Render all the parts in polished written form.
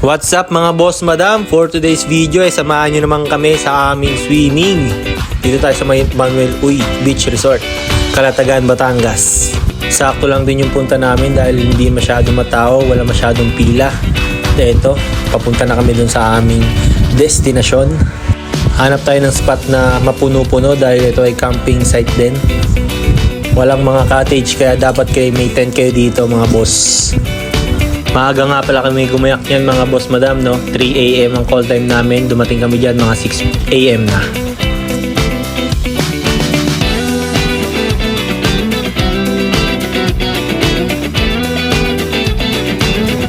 What's up mga boss madam? For today's video ay samahan nyo naman kami sa aming swimming. Dito tayo sa Manuel Uy Beach Resort, Calatagan, Batangas. Sakto lang din yung punta namin dahil hindi masyadong matao, wala masyadong pila. Eto, papunta na kami dun sa aming destinasyon. Hanap tayo ng spot na mapuno-puno dahil ito ay camping site din. Walang mga cottage kaya dapat kayo may tent kayo dito mga boss. Maaga nga pala kami gumayak yan mga boss madam, no? 3 AM ang call time namin. Dumating kami dyan mga 6 AM na.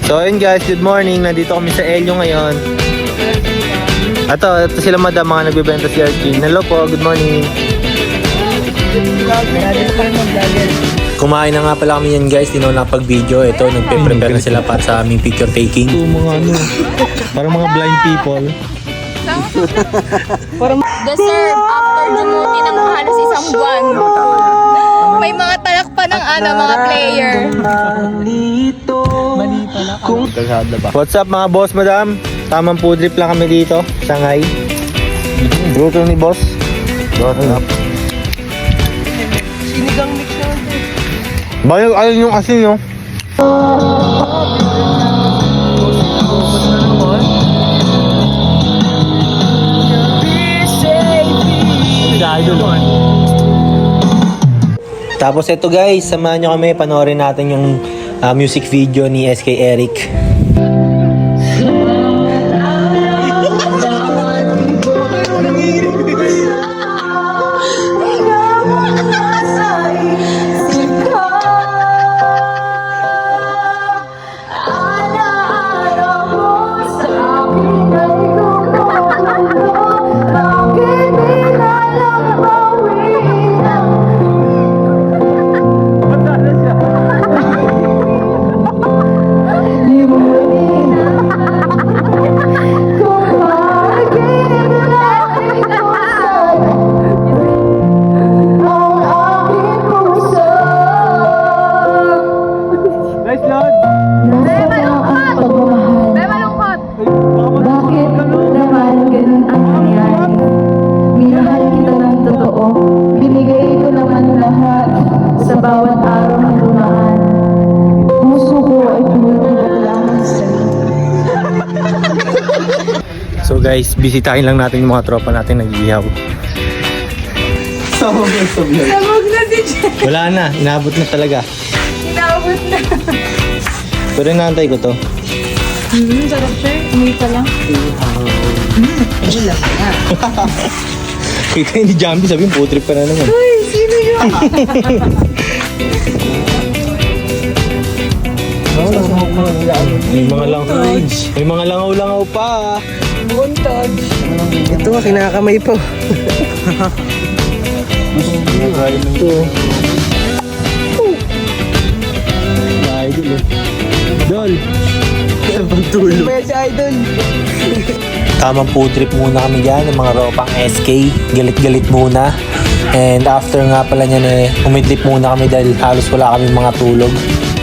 So ayun guys, good morning. Nandito kami sa Elio ngayon. Ito sila madam, mga nagbibenta si Arkin. Hello po, good morning. Kumain na nga pala kami yan guys, di na nakapag-video. Ito, nagpe-prepare na sila para sa aming picture taking. Ito mga ano, parang mga blind people. Deserve after dumuti ng halos isang buwan. May mga talak pa ng mga player. What's up mga boss madam? Tamang food trip lang kami dito, Shanghai. Grupo ni boss. What's up? Sinigang mix naman. Bayag ayun yung asin no? Tapos ito guys, samahan nyo kami, panoorin natin yung music video ni SK Eric. Bawat araw na dumaan, puso ko ay tumutugot lang sa So guys, bisitahin lang natin yung mga tropa natin nag-ihaw. Sabog na si Jen. Wala na, inabot na talaga. Inabot na. Pero inaantay ko to. Sarap siya. Umita lang. Ano lang na. Kita ni Jambi, sabihin po trip ka na naman. Uy, sino yun? May mga langaw-langaw pa. Montage. Ito nga, kinakamay po. Ito. Idol eh. Dol. Sa pagtulog. Pwede idol. Tamang food trip muna kami dyan, ng mga ropang SK. Galit-galit muna. And after nga pala niyan umidlip muna kami dahil halos wala kami mga tulog.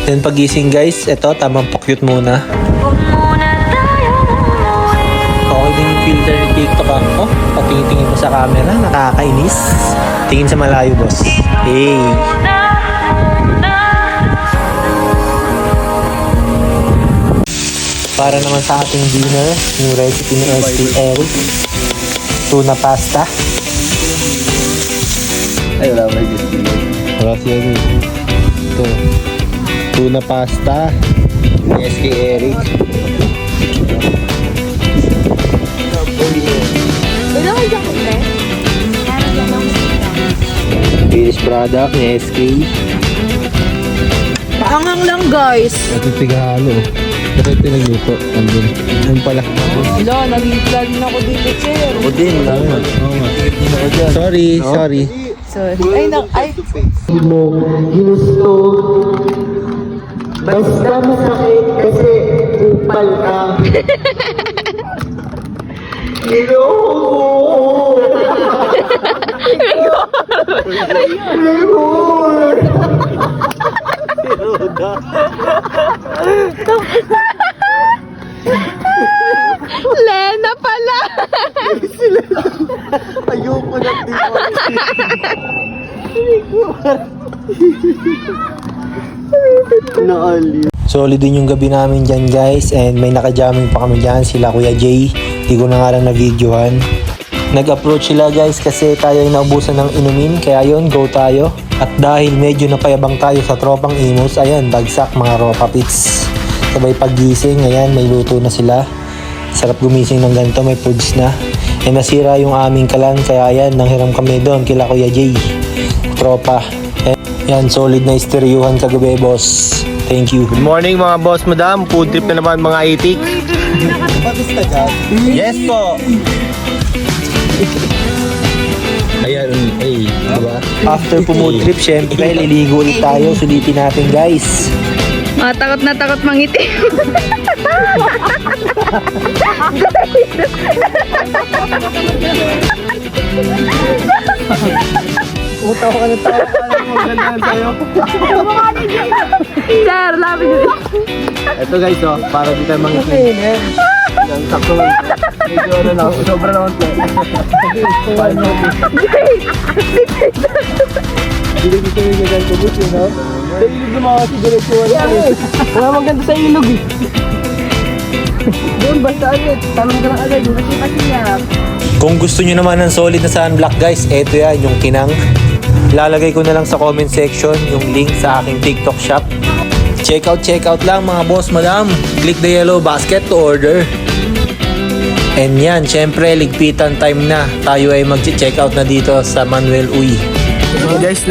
Then pagising guys, eto tamang pakyut muna. Okay din yung filter ni TikTok ah. Oh, patingin-tingin mo sa camera, nakakainis. Tingin sa malayo boss. Hey! Para naman sa ating dinner, yung recipe ni SK Eric. Tuna pasta. Ay, wala ba yung Wala siya rin. Ito. Tuna pasta. Ni SK Eric. Wala kayo dyan kumpre? Finished product ni SK. Paangang lang guys. Ito tigahalo. Ito yung pinagluto. Andun. Ayun pala. Wala, nag-vlog na ako dito, sir. Ako din, wala nga. Sorry. Sorry. Ay, Mo ginusto. Basta masakit kasi upal ka. Iloko! Iloko! Ayoko na dito. Naali. Solid din yung gabi namin dyan guys, and may nakajamming pa kami dyan, sila Kuya Jay. Di ko na nga lang na-videohan. Nag-approach sila guys kasi tayo ay naubusan ng inumin, kaya yun, go tayo. At dahil medyo napayabang tayo sa tropang imus, ayan, bagsak mga ropa pits. Sabay paggising, ayan, may luto na sila. Sarap gumising ng ganito, may foods na. Eh nasira yung aming kalan, kaya ayan, nanghiram kami doon kila Kuya Jay. Tropa. Yan, solid na isteryuhan kagabi, boss. Thank you. Good morning mga boss madam. Food trip na naman mga itik. Yes po. Ayan, ay, diba? After food trip, syempre, liligo ulit tayo. Sulitin natin, guys. Takot na takot mangiti. Tawa ka na tawa ka na. Maganda na tayo. Sir, labi nyo. Ito guys, oh, para di tayo mangiti. Ang sakto lang. Medyo ano lang, sobra naman po. Hindi na gusto yung ganyan ko, boss, yun, no? Sa ilog naman kasi direksyon lang eh. Wala mang ganda sa ilog eh. Doon, basta agad. Tanong ka lang agad, yung kasi niya. Kung gusto nyo naman ng solid na sunblock, guys, eto yan, yung kinang. Lalagay ko na lang sa comment section yung link sa aking TikTok shop. Check out lang mga boss, madam. Click the yellow basket to order. And yan, syempre, ligpitan time na. Tayo ay mag-check out na dito sa Manuel Uy. Guys,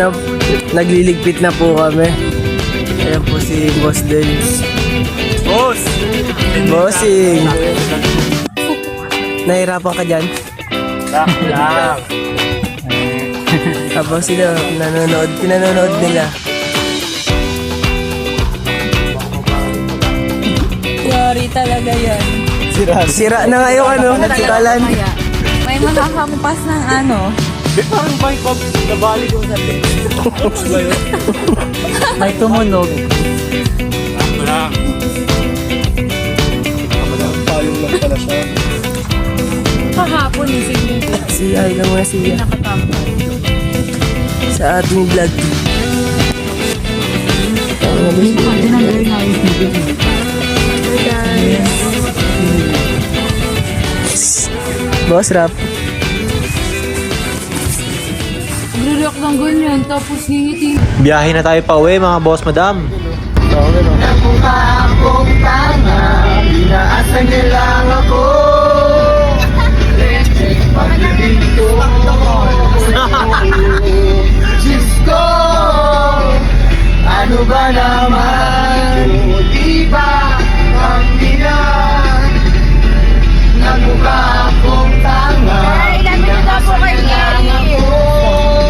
nagliligpit na po kami. Ayan po si Boss Dennis. Boss! Bossing! Nahirapan ka dyan? Lang. Habang sila pinanonood nila. Sorry talaga yan. Sira na nga yung kalan. May makakampas ng ano. Parang may pop, nabali ko sa May tumunog. Payong lang pala siya. Kahapon yung siguro. Si ay lang muna siya. Nakatampal. Sa ating vlog. Boss Rap. Nagre-react ng ganyan, tapos ngingiti. Biyahe na tayo pa uwi mga boss, madam. Inaasan niya lang ako. Diyos ko, ano ba naman? Di ba ang binan? Nagmukha akong tanga. Ilan mo na po kay Gary?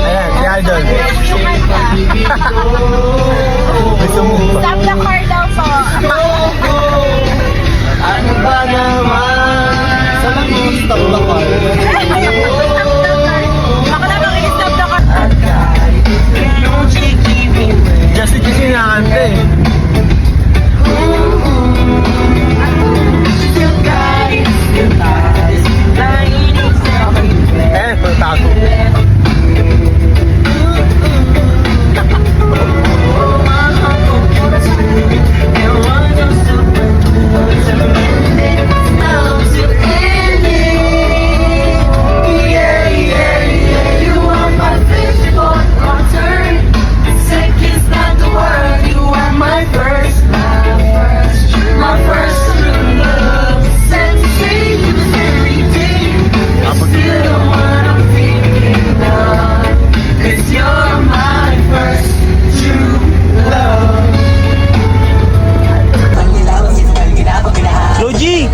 Ayan, si Aldon. Stop the car daw po. Ano ba naman? Saan ang i-stop na car? Ako na bang i-stop the car? Just it kasi nakante. Eh, pagtago. Logi!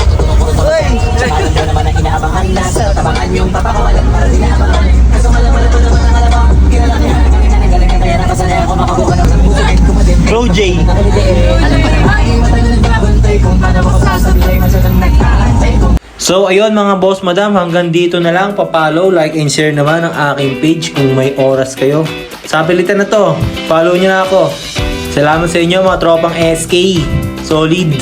Bro J. So ayun mga boss madam, hanggang dito na lang. Pa-follow, like and share naman ang aking page kung may oras kayo. Sa pilitan na to, follow nyo na ako. Salamat sa inyo mga tropang SK. Solid.